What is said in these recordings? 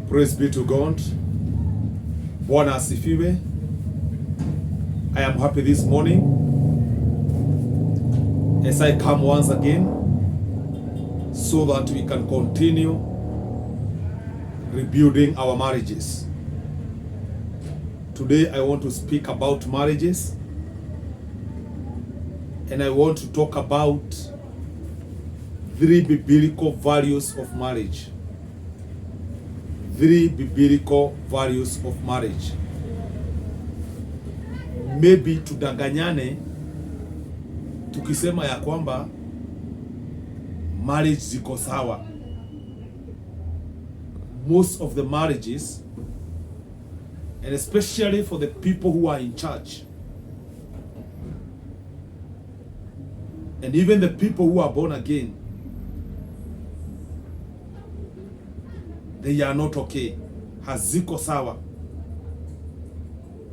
Praise be to God. Bwana asifiwe. I am happy this morning as I come once again so that we can continue rebuilding our marriages. Today I want to speak about marriages, and I want to talk about 3 biblical values of marriage. 3 biblical values of marriage. Maybe tudanganyane tukisema ya kwamba marriage ziko sawa. Most of the marriages, and especially for the people who are in church, and even the people who are born again, they are not okay. Haziko sawa.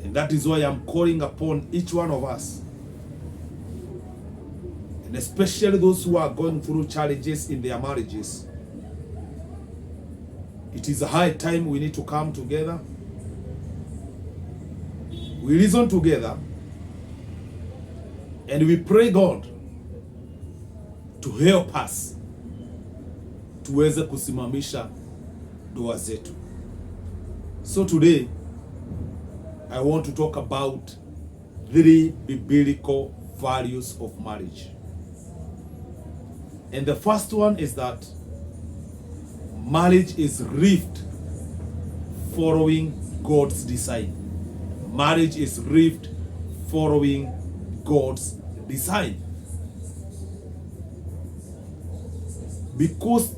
And that is why I'm calling upon each one of us, and especially those who are going through challenges in their marriages. It is a high time we need to come together. We reason together and we pray God to help us tuweze kusimamisha ndoa zetu. So today I want to talk about 3 biblical values of marriage. And the first one is that marriage is reaped following God's design. Marriage is reaped following God's design. Because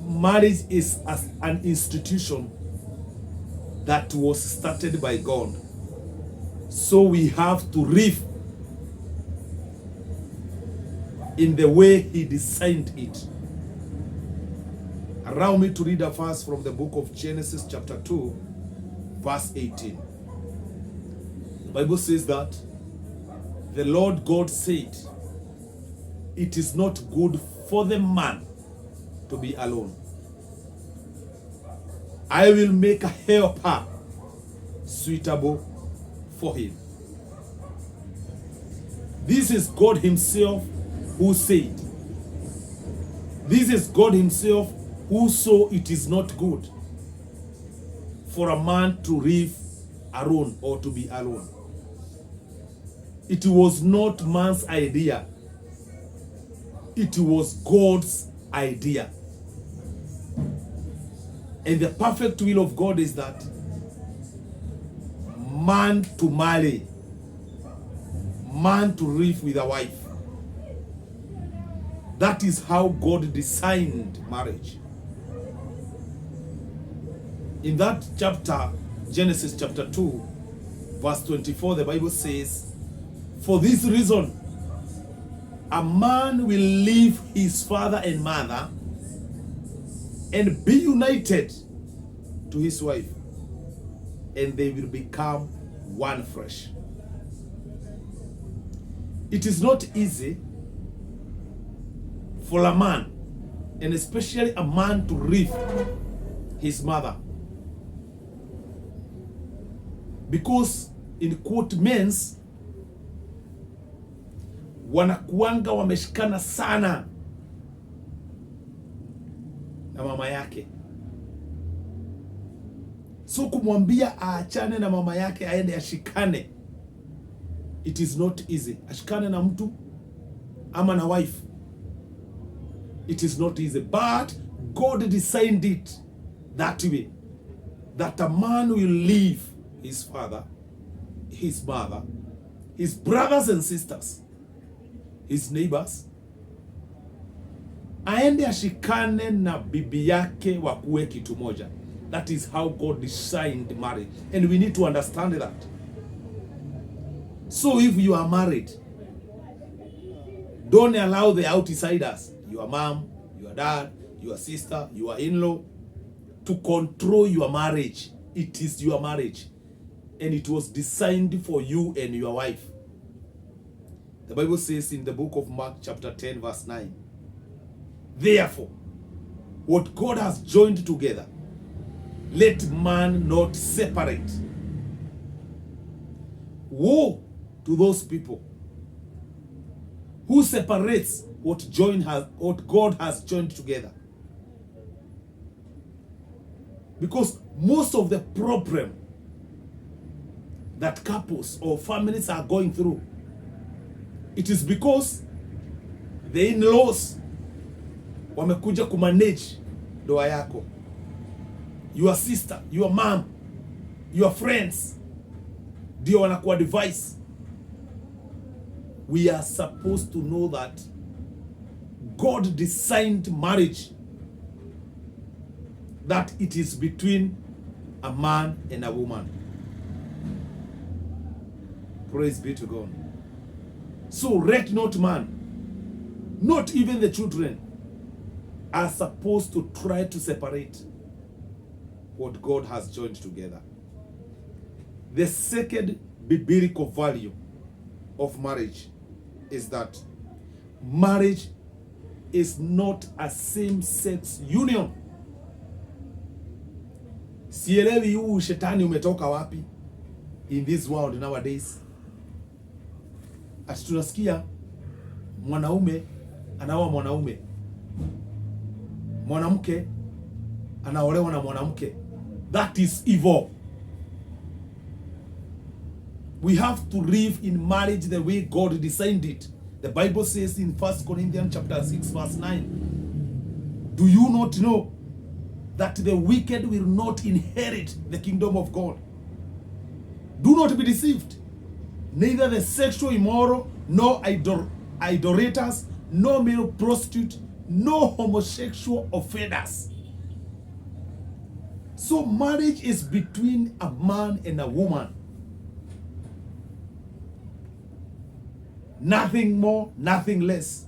marriage is as an institution that was started by God, so we have to live in the way He designed it. Allow me to read a verse from the book of Genesis chapter 2 verse 18. The Bible says that the Lord God said, "It is not good for the man to be alone. I will make a helper suitable for him." This is God Himself who said. This is God Himself who saw it is not good for a man to live alone or to be alone. It was not man's idea. It was God's idea. And the perfect will of God is that man to marry, man to live with a wife. That is how God designed marriage. In that chapter, Genesis chapter 2, verse 24, the Bible says, "For this reason, a man will leave his father and mother and be united to his wife, and they will become one flesh." It is not easy for a man, and especially a man, to leave his mother, because in quote men's wanakuanga wameshikana sana na mama yake. So kumwambia aachane na mama yake aende ashikane, it is not easy. Ashikane na mtu ama na wife, it is not easy. But God designed it that way, that a man will leave his father, his mother, his brothers and sisters, his neighbors, aende ashikane na bibi yake wakuwe kitu moja. That is how God designed marriage, and we need to understand that. So if you are married, don't allow the outsiders, your mom, your dad, your sister, your in-law, to control your marriage. It is your marriage, and it was designed for you and your wife. The Bible says in the book of Mark chapter 10 verse 9, "Therefore, what God has joined together, let man not separate. Woe to those people who separates what God has joined together. Because most of the problem that couples or families are going through, it is because the in-laws wamekuja kumanage ndoa yako. Your sister, your mom, your friends ndio wanakuwa device. We are supposed to know that God designed marriage, that it is between a man and a woman. Praise be to God. So let not man, not even the children, are supposed to try to separate what God has joined together. The second biblical value of marriage is that marriage is not a same-sex union. Sielewi huu shetani umetoka wapi in this world nowadays. Ati tunasikia mwanaume anaoa mwanaume, mwanamke anaolewa na mwanamke. That is evil. We have to live in marriage the way God designed it. The Bible says in 1 Corinthians chapter 6 verse 9, do you not know that the wicked will not inherit the kingdom of God? Do not be deceived. Neither the sexual immoral, nor idolaters, nor male prostitute, nor homosexual offenders. So marriage is between a man and a woman. Nothing more, nothing less.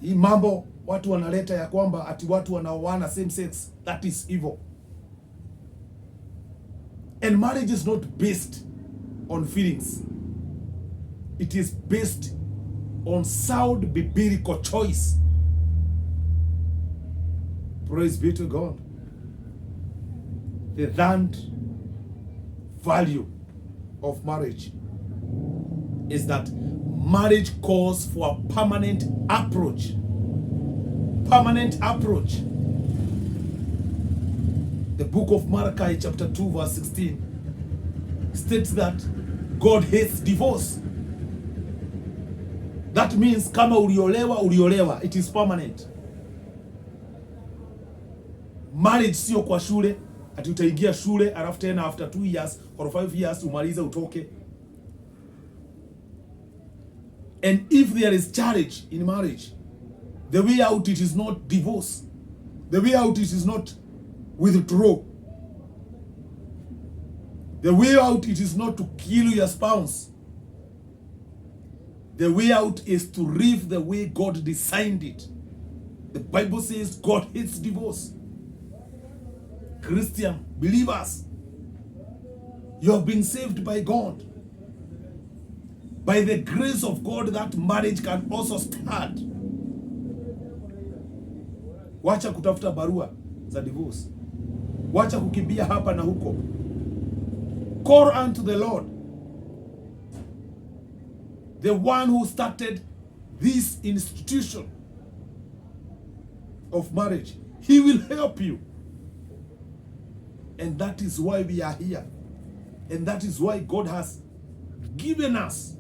Hii mambo watu wanaleta ya kwamba ati watu wanaoana same sex, that is evil. And marriage is not based on feelings. It is based on sound biblical choice. Praise be to God. The third value of marriage is that marriage calls for a permanent approach. Permanent approach. The book of Malachi chapter 2 verse 16 states that God hates divorce. That means kama uliolewa, it is permanent. Marriage sio kwa shule, ati utaingia shule alafu tena after 2 years or 5 years umalize utoke. And if there is marriage in marriage, the way out it is not divorce. The way out it is not withdraw. The way out it is not to kill your spouse. The way out is to live the way God designed it. The Bible says God hates divorce. Christian believers, you have been saved by God. By the grace of God, that marriage can also start. Wacha kutafuta barua za divorce. Wacha kukimbia hapa na huko. Call unto the Lord, the one who started this institution of marriage. He will help you. And that is why we are here. And that is why God has given us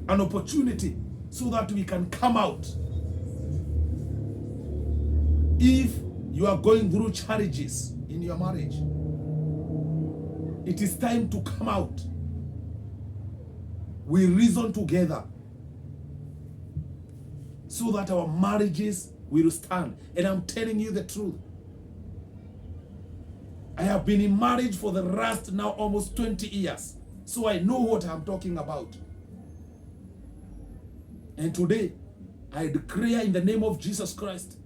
an opportunity so that we can come out. If you are going through challenges in your marriage, it is time to come out. We reason together so that our marriages will stand. And I'm telling you the truth. I have been in marriage for the last now almost 20 years. So I know what I'm talking about. And today, I declare in the name of Jesus Christ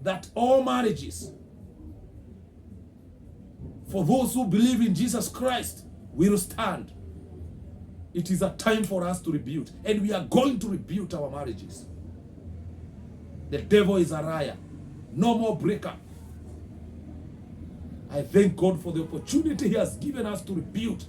that all marriages, for those who believe in Jesus Christ, will stand. It is a time for us to rebuild. And we are going to rebuild our marriages. The devil is a liar. No more breakup. I thank God for the opportunity He has given us to rebuild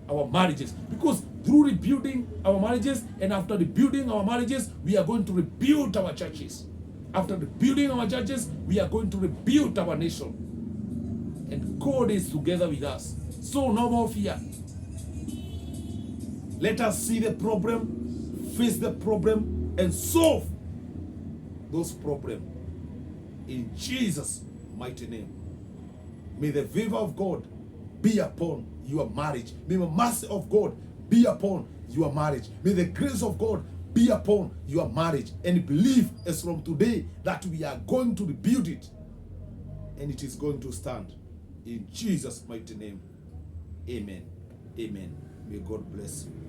our marriages. Because through rebuilding our marriages, and after rebuilding our marriages, we are going to rebuild our churches. After rebuilding our churches, we are going to rebuild our nation. And God is together with us. So no more fear. Let us see the problem, face the problem, and solve those problems. In Jesus' mighty name. May the favor of God be upon your marriage. May the mercy of God be upon your marriage. May the grace of God be upon your marriage. And believe as from today that we are going to rebuild it. And it is going to stand. In Jesus' mighty name. Amen. Amen. May God bless you.